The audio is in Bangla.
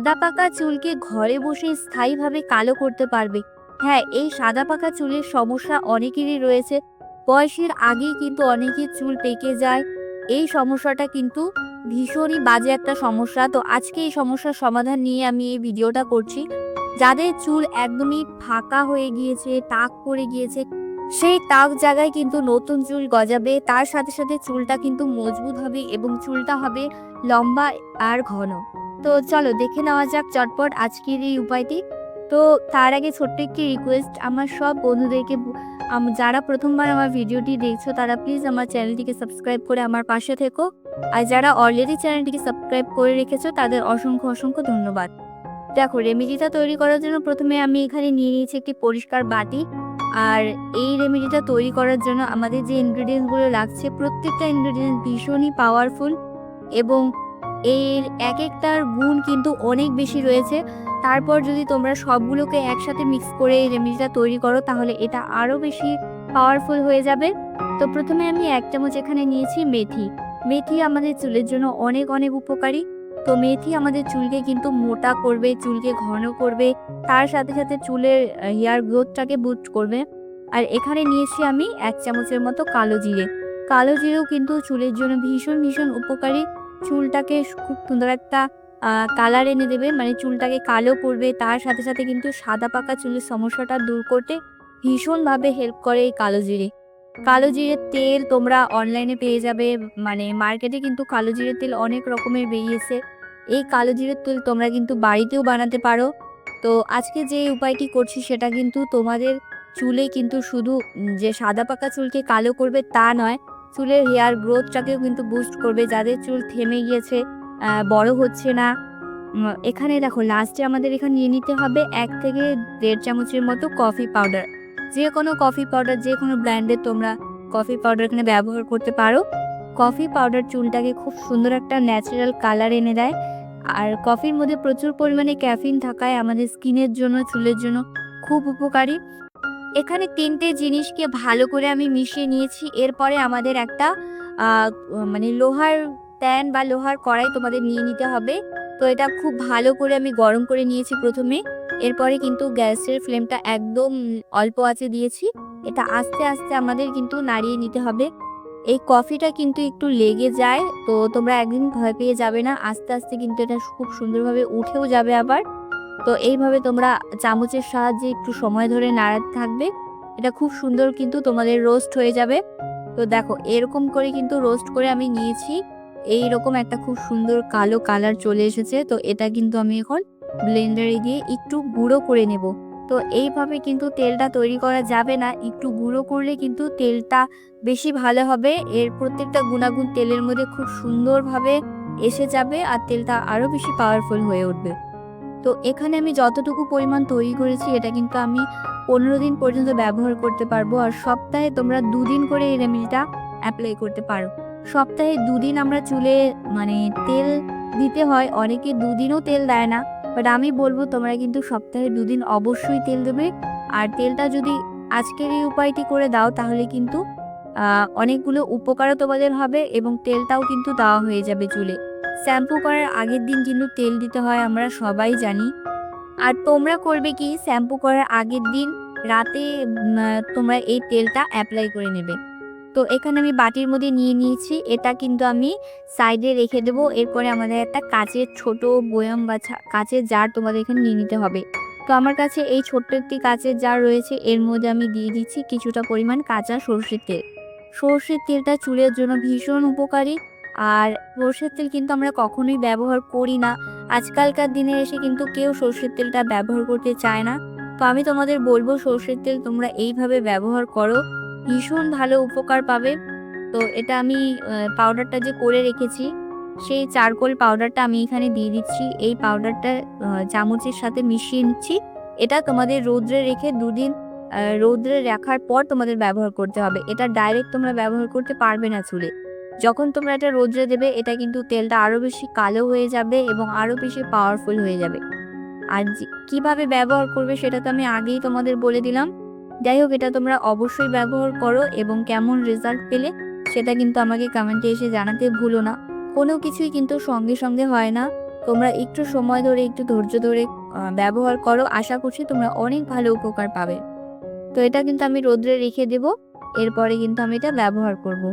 সাদা পাকা চুলকে ঘরে বসে স্থায়ীভাবে কালো করতে পারবে। হ্যাঁ, এই সাদা পাকা চুলের সমস্যা অনেকেরই রয়েছে। বয়সের আগেই কিন্তু অনেকের চুল পেকে যায়। এই সমস্যাটা কিন্তু ভীষণই বাজে একটা সমস্যা। তো আজকে এই সমস্যার সমাধান নিয়ে আমি এই ভিডিওটা করছি। যাদের চুল একদমই ফাঁকা হয়ে গিয়েছে, টাক পড়ে গিয়েছে, সেই টাক জায়গায় কিন্তু নতুন চুল গজাবে। তার সাথে সাথে চুলটা কিন্তু মজবুত হবে এবং চুলটা হবে লম্বা আর ঘন। তো চলো দেখে নেওয়া যাক চটপট আজকের এই উপায়টি। তো তার আগে ছোট্ট একটি রিকোয়েস্ট, আমার সব বন্ধুদেরকে যারা প্রথমবার আমার ভিডিওটি দেখছো তারা প্লিজ আমার চ্যানেলটিকে সাবস্ক্রাইব করে আমার পাশে থেকো। আর যারা অলরেডি চ্যানেলটিকে সাবস্ক্রাইব করে রেখেছো তাদের অসংখ্য অসংখ্য ধন্যবাদ। দেখো, রেমেডিটা তৈরি করার জন্য প্রথমে আমি এখানে নিয়ে নিয়েছি একটি পরিষ্কার বাটি। আর এই রেমেডিটা তৈরি করার জন্য আমাদের যে ইনগ্রিডিয়েন্টসগুলো লাগছে, প্রত্যেকটা ইনগ্রিডিয়েন্ট ভীষণই পাওয়ারফুল এবং এর এক একটার গুণ কিন্তু অনেক বেশি রয়েছে। তারপর যদি তোমরা সবগুলোকে একসাথে মিক্স করে এই রেমেডিটা তৈরি করো তাহলে এটা আরও বেশি পাওয়ারফুল হয়ে যাবে। তো প্রথমে আমি 1 চামচ এখানে নিয়েছি মেথি। মেথি আমাদের চুলের জন্য অনেক অনেক উপকারী। তো মেথি আমাদের চুলকে কিন্তু মোটা করবে, চুলকে ঘন করবে, তার সাথে সাথে চুলের হেয়ার গ্রোথটাকে বুস্ট করবে। আর এখানে নিয়েছি আমি 1 চামচের মতো কালো জিরে। কালো জিরেও কিন্তু চুলের জন্য ভীষণ ভীষণ উপকারী। চুলটাকে খুব সুন্দর একটা কালার এনে দেবে, মানে চুলটাকে কালো করবে। তার সাথে সাথে কিন্তু সাদা পাকা চুলের সমস্যাটা দূর করতে ভীষণভাবে হেল্প করে এই কালো জিরে। কালো জিরের তেল তোমরা অনলাইনে পেয়ে যাবে, মানে মার্কেটে কিন্তু কালো জিরের তেল অনেক রকমের বেরিয়েছে। এই কালো জিরের তেল তোমরা কিন্তু বাড়িতেও বানাতে পারো। তো আজকে যে উপায়টি করছি সেটা কিন্তু তোমাদের চুলে কিন্তু শুধু যে সাদা পাকা চুলকে কালো করবে তা নয়, চুলের হেয়ার গ্রোথটাকেও কিন্তু বুস্ট করবে। যাদের চুল থেমে গিয়েছে, বড় হচ্ছে না, এখানে দেখো লাস্টে আমাদের এখানে নিয়ে নিতে হবে 1 থেকে 1.5 চামচের মতো কফি পাউডার। যে কোনো কফি পাউডার, যে কোনো ব্র্যান্ডের তোমরা কফি পাউডার এখানে ব্যবহার করতে পারো। কফি পাউডার চুলটাকে খুব সুন্দর একটা ন্যাচারাল কালার এনে দেয়। আর কফির মধ্যে প্রচুর পরিমাণে ক্যাফিন থাকায় আমাদের স্কিনের জন্য, চুলের জন্য খুব উপকারী। এখানে 3টে জিনিসকে ভালো করে আমি মিশিয়ে নিয়েছি। এরপরে আমাদের একটা মানে লোহার প্যান বা লোহার কড়াই তোমাদের নিয়ে নিতে হবে। তো এটা খুব ভালো করে আমি গরম করে নিয়েছি প্রথমে। এরপরে কিন্তু গ্যাসের ফ্লেমটা একদম অল্প আঁচে দিয়েছি। এটা আস্তে আস্তে আমাদের কিন্তু নাড়িয়ে নিতে হবে। এই কফিটা কিন্তু একটু লেগে যায়, তো তোমরা একদিন ভয় পেয়ে যাবে না। আস্তে আস্তে কিন্তু এটা খুব সুন্দরভাবে উঠেও যাবে আবার। তো এইভাবে তোমরা চামচের সাহায্যে একটু সময় ধরে নাড়াতে থাকবে। এটা খুব সুন্দর কিন্তু তোমাদের রোস্ট হয়ে যাবে। তো দেখো এরকম করে কিন্তু রোস্ট করে আমি নিয়েছি। এইরকম একটা খুব সুন্দর কালো কালার চলে এসেছে। তো এটা কিন্তু আমি এখন ব্লেন্ডারে দিয়ে একটু গুঁড়ো করে নেব। তো এইভাবে কিন্তু তেলটা তৈরি করা যাবে না, একটু গুঁড়ো করলে কিন্তু তেলটা বেশি ভালো হবে। এর প্রত্যেকটা গুণাগুণ তেলের মধ্যে খুব সুন্দরভাবে এসে যাবে আর তেলটা আরও বেশি পাওয়ারফুল হয়ে উঠবে। তো এখানে আমি যতটুকু পরিমাণ তৈরি করেছি এটা কিন্তু আমি 15 দিন পর্যন্ত ব্যবহার করতে পারবো। আর সপ্তাহে তোমরা 2 দিন করে এই রেমেডিটা অ্যাপ্লাই করতে পারো। সপ্তাহে 2 দিন আমরা চুলে মানে তেল দিতে হয়, অনেকে 2 দিনও তেল দেয় না। বাট আমি বলবো তোমরা কিন্তু সপ্তাহে 2 দিন অবশ্যই তেল দেবে। আর তেলটা যদি আজকের এই উপায়টি করে দাও তাহলে কিন্তু অনেকগুলো উপকারও তোমাদের হবে এবং তেলটাও কিন্তু দেওয়া হয়ে যাবে চুলে। শ্যাম্পু করার আগের দিন কিন্তু তেল দিতে হয়, আমরা সবাই জানি। আর তোমরা করবে কি, শ্যাম্পু করার আগের দিন রাতে তোমরা এই তেলটা অ্যাপ্লাই করে নেবে। তো এখানে আমি বাটির মধ্যে নিয়ে নিয়েছি। এটা কিন্তু আমি সাইডে রেখে দেবো। এরপরে আমাদের একটা কাচের ছোট বয়াম বা কাচের জার তোমাদের এখানে নিয়ে নিতে হবে। তো আমার কাছে এই ছোট্ট একটি কাচের জার রয়েছে। এর মধ্যে আমি দিয়ে দিচ্ছি কিছুটা পরিমাণ কাঁচা সরষের তেল। সরষের তেলটা চুলের জন্য ভীষণ উপকারী। আর সরষের তেল কিন্তু আমরা কখনোই ব্যবহার করি না। আজকালকার দিনে এসে কিন্তু কেউ সরষের তেলটা ব্যবহার করতে চায় না। তো আমি তোমাদের বলবো সরষের তেল তোমরা এইভাবে ব্যবহার করো, ভীষণ ভালো উপকার পাবে। তো এটা আমি পাউডারটা যে করে রেখেছি সেই চারকোল পাউডারটা আমি এখানে দিয়ে দিচ্ছি। এই পাউডারটা চামচের সাথে মিশিয়ে নিচ্ছি। এটা তোমাদের রৌদ্রে রেখে 2 দিন রৌদ্রে রাখার পর তোমাদের ব্যবহার করতে হবে। এটা ডাইরেক্ট তোমরা ব্যবহার করতে পারবে না চুলে। যখন তোমরা এটা রৌদ্রে দেবে এটা কিন্তু তেলটা আরও বেশি কালো হয়ে যাবে এবং আরও বেশি পাওয়ারফুল হয়ে যাবে। আর কিভাবে ব্যবহার করবে সেটা তো আমি আগেই তোমাদের বলে দিলাম। যাই হোক, এটা তোমরা অবশ্যই ব্যবহার করো এবং কেমন রেজাল্ট পেলে সেটা কিন্তু আমাকে কমেন্টে এসে জানাতে ভুলো না। কোনো কিছুই কিন্তু সঙ্গে সঙ্গে হয় না। তোমরা একটু সময় ধরে একটু ধৈর্য ধরে ব্যবহার করো, আশা করছি তোমরা অনেক ভালো উপকার পাবে। তো এটা কিন্তু আমি রোদ্রে রেখে দেব, এরপরে কিন্তু আমি এটা ব্যবহার করব।